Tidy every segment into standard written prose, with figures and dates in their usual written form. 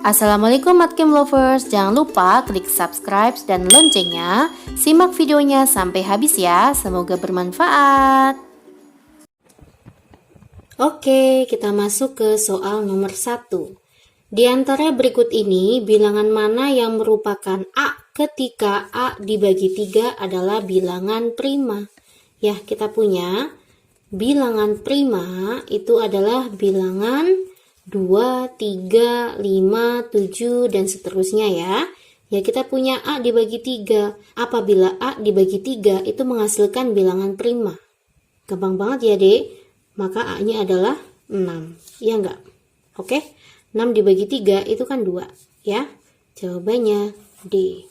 Assalamualaikum Matkem Lovers, jangan lupa klik subscribe dan loncengnya. Simak videonya sampai habis ya, semoga bermanfaat. Oke, kita masuk ke soal nomor 1. Di antara berikut ini, bilangan mana yang merupakan A ketika A dibagi 3 adalah bilangan prima? Ya, kita punya bilangan prima itu adalah bilangan 2, 3, 5, 7, dan seterusnya ya. Ya, kita punya A dibagi 3. Apabila A dibagi 3 itu menghasilkan bilangan prima. Gampang banget ya, Dek. Maka A-nya adalah 6. Ya enggak? Oke. 6 dibagi 3 itu kan 2. Ya. Jawabannya D.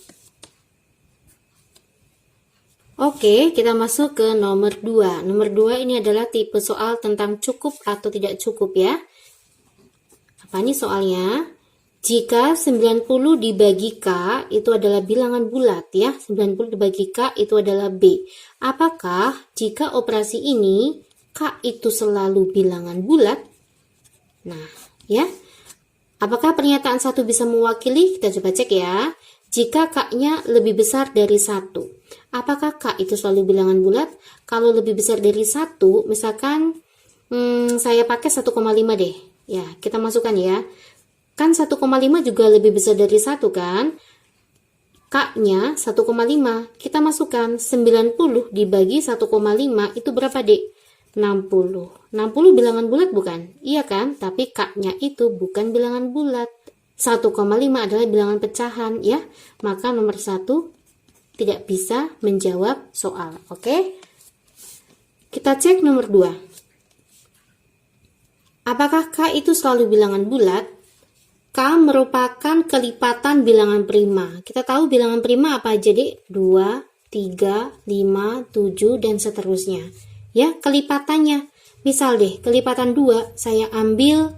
Oke, kita masuk ke nomor 2. Nomor 2 ini adalah tipe soal tentang cukup atau tidak cukup ya. Apa nih soalnya? Jika 90 dibagi K itu adalah bilangan bulat ya. 90 dibagi K itu adalah B. Apakah jika operasi ini K itu selalu bilangan bulat? Nah, ya. Apakah pernyataan 1 bisa mewakili? Kita coba cek ya. Jika K-nya lebih besar dari 1. Apakah K itu selalu bilangan bulat? Kalau lebih besar dari 1, misalkan saya pakai 1,5 deh. Ya, kita masukkan ya. Kan 1,5 juga lebih besar dari 1 kan? K-nya 1,5. Kita masukkan 90 dibagi 1,5 itu berapa, Dek? 60. 60 bilangan bulat bukan? Iya kan? Tapi K-nya itu bukan bilangan bulat. 1,5 adalah bilangan pecahan ya. Maka nomor 1 tidak bisa menjawab soal. Oke? Kita cek nomor 2. Apakah K itu selalu bilangan bulat? K merupakan kelipatan bilangan prima. Kita tahu bilangan prima apa aja, Dek? 2, 3, 5, 7, dan seterusnya. Ya, kelipatannya. Misal deh, kelipatan 2, saya ambil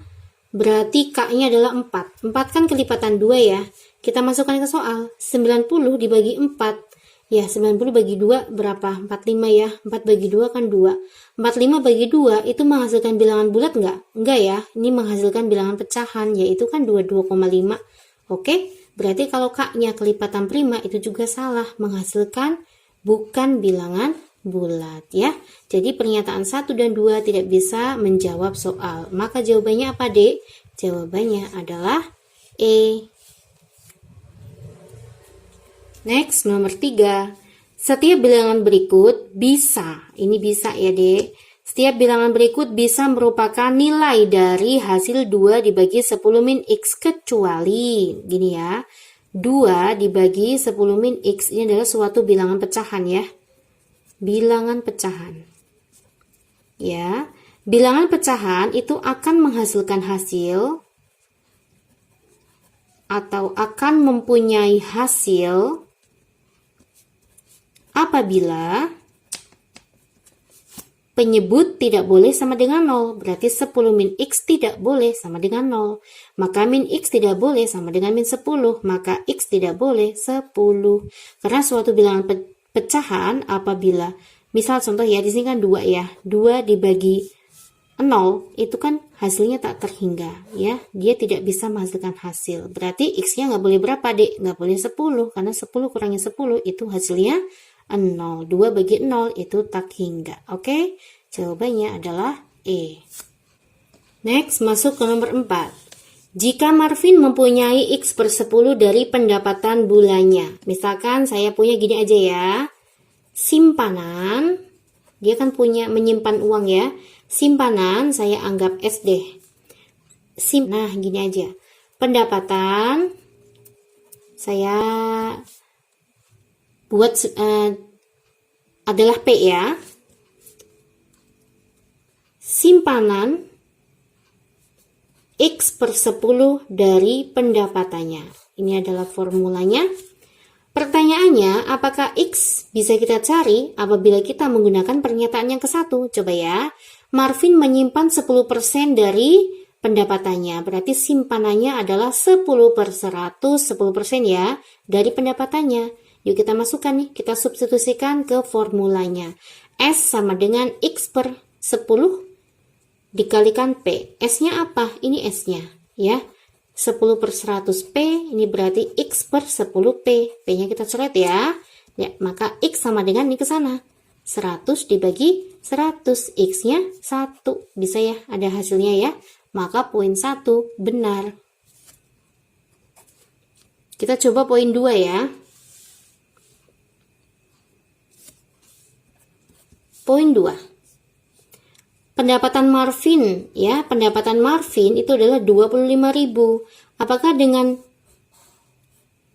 berarti K-nya adalah 4. 4 kan kelipatan 2 ya. Kita masukkan ke soal. 90 dibagi 4. Ya, 90 bagi 2 berapa? 45 ya. 4 bagi 2 kan 2. 45 bagi 2 itu menghasilkan bilangan bulat enggak? Enggak ya. Ini menghasilkan bilangan pecahan, yaitu kan 22,5. Oke, berarti kalau K-nya kelipatan prima itu juga salah. Menghasilkan bukan bilangan bulat ya. Jadi pernyataan 1 dan 2 tidak bisa menjawab soal. Maka jawabannya apa, Dek? Jawabannya adalah E. Next, nomor 3. Setiap bilangan berikut bisa, ini bisa ya, Dek. Setiap bilangan berikut bisa merupakan nilai dari hasil 2 dibagi 10 min X kecuali, gini ya, 2 dibagi 10 min X ini adalah suatu bilangan pecahan ya. Bilangan pecahan. Ya, bilangan pecahan itu akan menghasilkan hasil atau akan mempunyai hasil apabila penyebut tidak boleh sama dengan 0. Berarti 10 min X tidak boleh sama dengan 0. Maka min X tidak boleh sama dengan min 10. Maka X tidak boleh 10. Karena suatu bilangan pecahan apabila, misal contoh ya, di sini kan 2 ya. 2 dibagi 0 itu kan hasilnya tak terhingga ya. Dia tidak bisa menghasilkan hasil. Berarti X-nya nggak boleh berapa, Dek? Nggak boleh 10. Karena 10 kurangi 10 itu hasilnya 0. 2 bagi 0 itu tak hingga. Oke, jawabannya adalah E. Next, masuk ke nomor 4. Jika Marvin mempunyai X per 10 dari pendapatan bulannya. Misalkan saya punya gini aja ya. Simpanan, dia kan punya menyimpan uang ya. Simpanan saya anggap S deh. Nah, gini aja. Pendapatan saya buat adalah P ya. Simpanan X per 10 dari pendapatannya. Ini adalah formulanya. Pertanyaannya, apakah X bisa kita cari apabila kita menggunakan pernyataan yang ke-1? Coba ya. Marvin menyimpan 10% dari pendapatannya. Berarti simpanannya adalah 10 per 100, 10% ya, dari pendapatannya. Yuk kita masukkan nih, kita substitusikan ke formulanya. S sama dengan X per 10 dikalikan P. S-nya apa? Ini S-nya ya. 10 per 100P, ini berarti X per 10P. P-nya kita coret ya. Ya, maka X sama dengan ini ke sana. 100 dibagi 100, X-nya 1. Bisa ya, ada hasilnya ya. Maka poin 1 benar. Kita coba poin 2 ya. Poin 2. Pendapatan Marvin ya, pendapatan Marvin itu adalah 25.000. Apakah dengan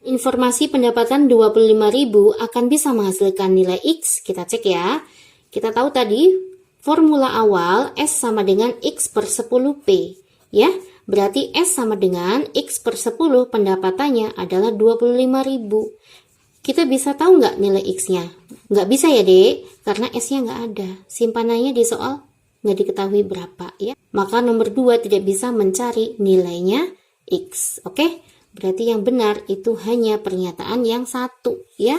informasi pendapatan 25.000 akan bisa menghasilkan nilai X? Kita cek ya. Kita tahu tadi formula awal S sama dengan X per 10P ya. Berarti S sama dengan X per 10, pendapatannya adalah 25.000. Kita bisa tahu nggak nilai X-nya? Nggak bisa ya dek, karena S-nya nggak ada. Simpanannya di soal nggak diketahui berapa ya. Maka nomor 2 tidak bisa mencari nilainya X. Oke, berarti yang benar itu hanya pernyataan yang 1 ya.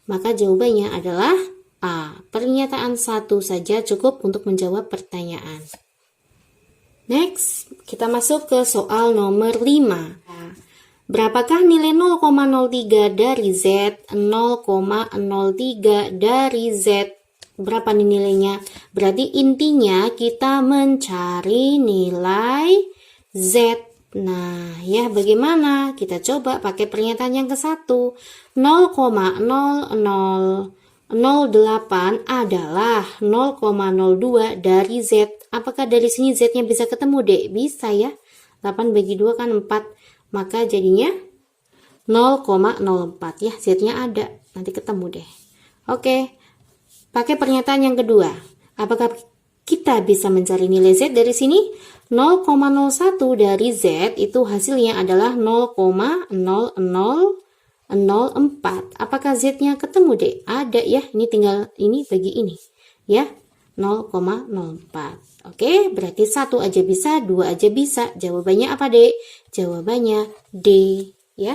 Maka jawabannya adalah A. Pernyataan 1 saja cukup untuk menjawab pertanyaan. Next, kita masuk ke soal nomor 5. Berapakah nilai 0,03 dari Z? 0,03 dari Z. Berapa nih nilainya? Berarti intinya kita mencari nilai Z. Nah, ya bagaimana? Kita coba pakai pernyataan yang ke-1. 0,0008 adalah 0,02 dari Z. Apakah dari sini Z-nya bisa ketemu, Dek? Bisa ya. 8 bagi 2 kan 4. Maka jadinya 0,04 ya. Z-nya ada. Nanti ketemu deh. Oke. Pakai pernyataan yang kedua. Apakah kita bisa mencari nilai Z dari sini? 0,01 dari Z itu hasilnya adalah 0,0004. Apakah Z-nya ketemu, Dek? Ada ya. Ini tinggal ini bagi ini. Ya. 0,04. Oke, berarti 1 aja bisa, 2 aja bisa. Jawabannya apa, Dek? Jawabannya D, ya.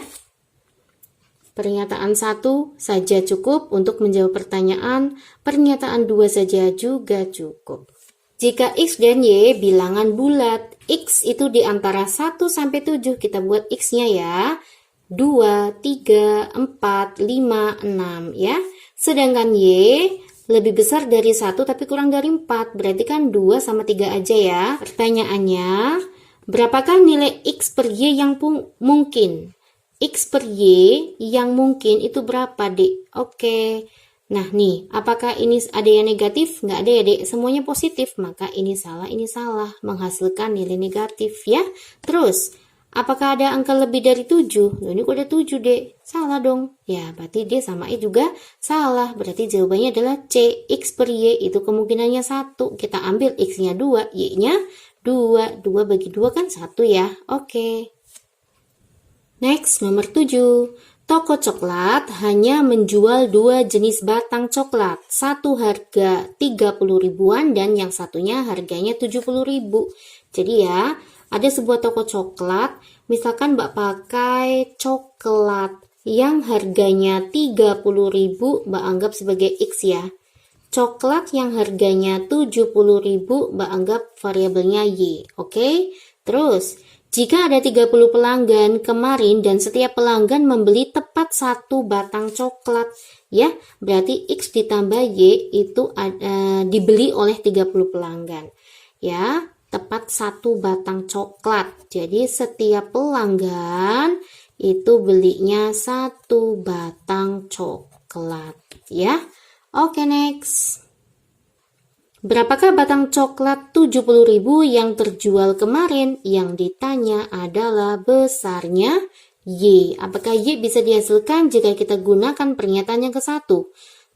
Pernyataan 1 saja cukup untuk menjawab pertanyaan, pernyataan 2 saja juga cukup. Jika X dan Y bilangan bulat, X itu di antara 1 sampai 7, kita buat X-nya ya. 2, 3, 4, 5, 6 ya. Sedangkan Y lebih besar dari 1 tapi kurang dari 4, berarti kan 2 sama 3 aja ya. Pertanyaannya, berapakah nilai X per Y yang mungkin? X per Y yang mungkin itu berapa, Dek? Oke. Nah, nih, apakah ini ada yang negatif? Nggak ada ya, Dek. Semuanya positif. Maka ini salah, menghasilkan nilai negatif ya. Terus, apakah ada angka lebih dari 7? Loh, ini kok ada 7, Dek. Salah dong. Ya, berarti D sama E juga salah. Berarti jawabannya adalah C. X per Y itu kemungkinannya 1. Kita ambil X-nya 2, Y-nya 2. 2 bagi 2 kan 1 ya. Oke. Next, nomor 7. Toko coklat hanya menjual 2 jenis batang coklat. Satu harga 30 ribuan dan yang satunya harganya 70 ribu. Jadi ya, ada sebuah toko coklat, misalkan Mbak pakai coklat yang harganya 30 ribu, Mbak anggap sebagai X ya. Coklat yang harganya 70 ribu, Mbak anggap variabelnya Y. Oke? Terus, jika ada 30 pelanggan kemarin dan setiap pelanggan membeli tepat 1 batang coklat, ya, berarti X ditambah Y itu dibeli oleh 30 pelanggan. Ya, tepat 1 batang coklat. Jadi setiap pelanggan itu belinya 1 batang coklat, ya. Oke, next. Berapakah batang coklat 70 ribu yang terjual kemarin? Yang ditanya adalah besarnya Y. Apakah Y bisa dihasilkan jika kita gunakan pernyataan yang ke-1?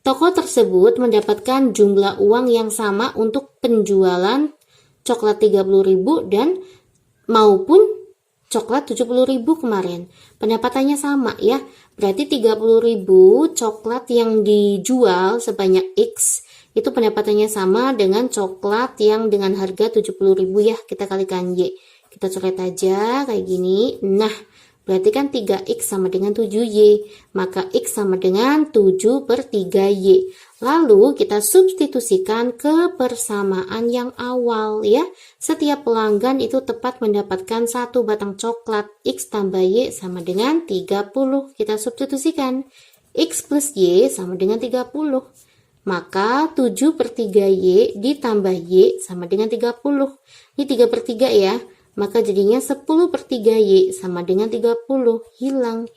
Toko tersebut mendapatkan jumlah uang yang sama untuk penjualan coklat 30 ribu dan maupun coklat 70 ribu kemarin. Pendapatannya sama ya. Berarti 30 ribu coklat yang dijual sebanyak X itu pendapatannya sama dengan coklat yang dengan harga 70 ribu ya. Kita kalikan Y. Kita coret aja kayak gini. Nah, Berarti kan 3X sama dengan 7Y. Maka X sama dengan 7/3Y. Lalu kita substitusikan ke persamaan yang awal ya. Setiap pelanggan itu tepat mendapatkan 1 batang coklat. X tambah Y sama dengan 30. Kita substitusikan. X plus Y sama dengan 30. Maka 7/3Y ditambah Y sama dengan 30. Ini 3/3 ya. Maka jadinya 10/3Y sama dengan 30. Hilang.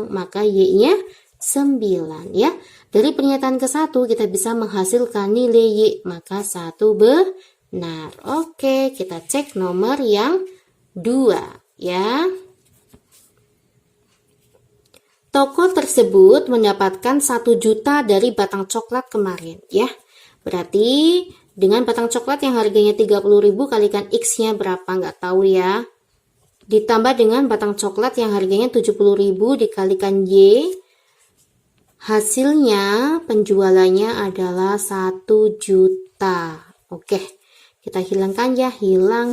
Maka Y-nya 9 ya. Dari pernyataan ke-1 kita bisa menghasilkan nilai Y. Maka 1 benar. Oke, kita cek nomor yang 2 ya. Toko tersebut mendapatkan 1 juta dari batang coklat kemarin ya. Berarti dengan batang coklat yang harganya 30.000 kalikan X-nya berapa nggak tahu ya. Ditambah dengan batang coklat yang harganya 70.000 dikalikan Y. Hasilnya penjualannya adalah 1 juta. Oke, kita hilangkan ya. Hilang.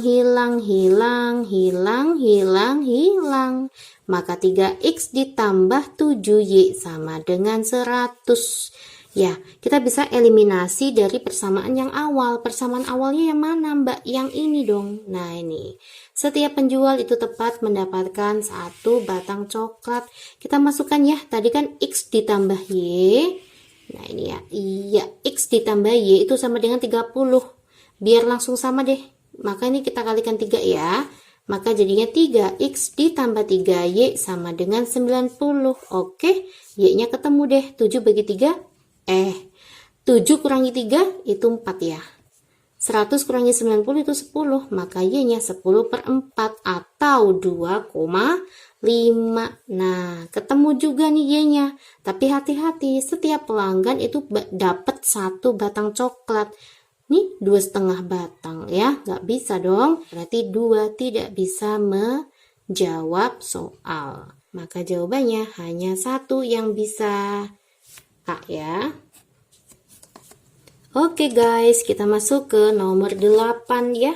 Maka 3X ditambah 7Y sama dengan 100. Ya, kita bisa eliminasi dari persamaan yang awal. Persamaan awalnya yang mana, Mbak? Yang ini dong. Nah, ini. Setiap penjual itu tepat mendapatkan 1 batang coklat. Kita masukkan ya. Tadi kan X ditambah Y. Nah, ini ya. Iya, X ditambah Y itu sama dengan 30. Biar langsung sama deh. Maka ini kita kalikan 3 ya. Maka jadinya 3X ditambah 3Y sama dengan 90. Oke, Y-nya ketemu deh. 7 bagi 3. 7 kurangi 3 itu 4 ya. 100 kurangi 90 itu 10. Maka Y-nya 10/4 atau 2,5. Nah, ketemu juga nih Y-nya. Tapi hati-hati, setiap pelanggan itu dapat 1 batang coklat. Nih 2,5 batang ya, nggak bisa dong. Berarti 2 tidak bisa menjawab soal. Maka jawabannya hanya 1 yang bisa. A ya. Oke guys, kita masuk ke nomor 8 ya.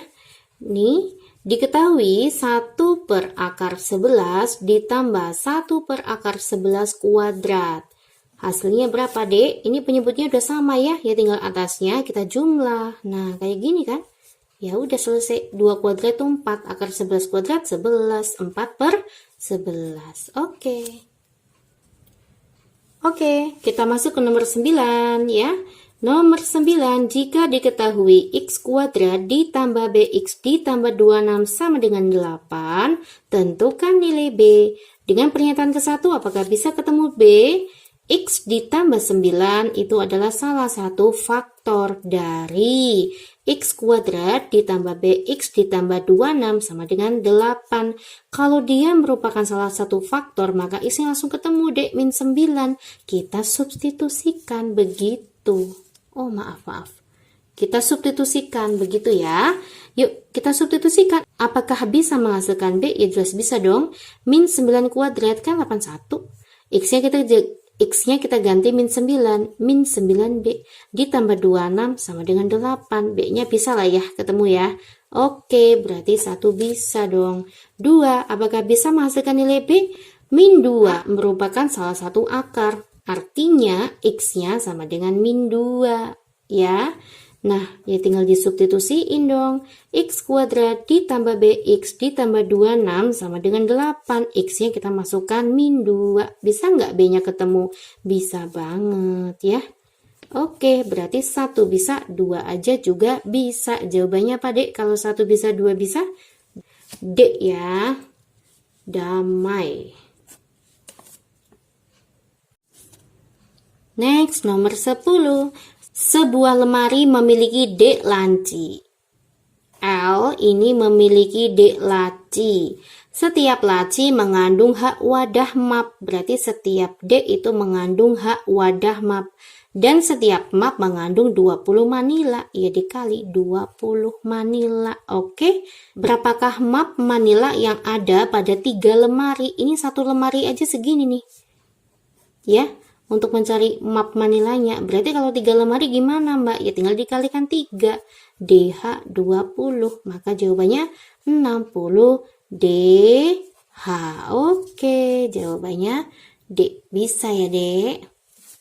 Nih, diketahui 1/11 ditambah 1/11 kuadrat. Hasilnya berapa, Dek? Ini penyebutnya udah sama ya. Ya tinggal atasnya kita jumlah. Nah, kayak gini kan? Ya udah selesai. 2 kuadrat itu 4. Akar 11 kuadrat 11. 4/11. Oke. Oke, kita masuk ke nomor 9 ya. Nomor 9, jika diketahui X kuadrat ditambah BX ditambah 26 sama dengan 8, tentukan nilai B. Dengan pernyataan ke-1, apakah bisa ketemu B? X ditambah 9 itu adalah salah satu faktor dari X kuadrat ditambah BX ditambah 26 sama dengan 8. Kalau dia merupakan salah satu faktor, maka X-nya langsung ketemu dek, min 9. Kita substitusikan begitu. Oh maaf. Kita substitusikan begitu ya. Yuk kita substitusikan. Apakah bisa menghasilkan B? Ya jelas bisa dong. Min 9 kuadrat kan 81. X-nya kita ganti min 9. Min 9B ditambah 26 sama dengan 8. B-nya bisa lah ya ketemu ya. Oke, berarti 1 bisa dong. 2, apakah bisa menghasilkan nilai B? Min 2 merupakan salah satu akar. Artinya X-nya sama dengan min 2 ya. Nah, ya tinggal disubstitusiin dong. X kuadrat ditambah BX ditambah 26 sama dengan 8. X-nya kita masukkan min 2. Bisa nggak B-nya ketemu? Bisa banget ya. Oke, berarti 1 bisa, 2 aja juga bisa. Jawabannya apa, Dek? Kalau 1 bisa, 2 bisa? D ya. Damai. Next, nomor 10. Sebuah lemari memiliki D laci. L ini memiliki D laci. Setiap laci mengandung hak wadah map. Berarti setiap D itu mengandung hak wadah map. Dan setiap map mengandung 20 manila. Ya dikali 20 manila. Oke. Berapakah map manila yang ada pada 3 lemari? Ini 1 lemari aja segini nih. Ya. Untuk mencari map manilanya, berarti kalau 3 lemari gimana Mbak? Ya tinggal dikalikan 3, DH 20, maka jawabannya 60 D Oke, jawabannya D. Bisa ya, Dek?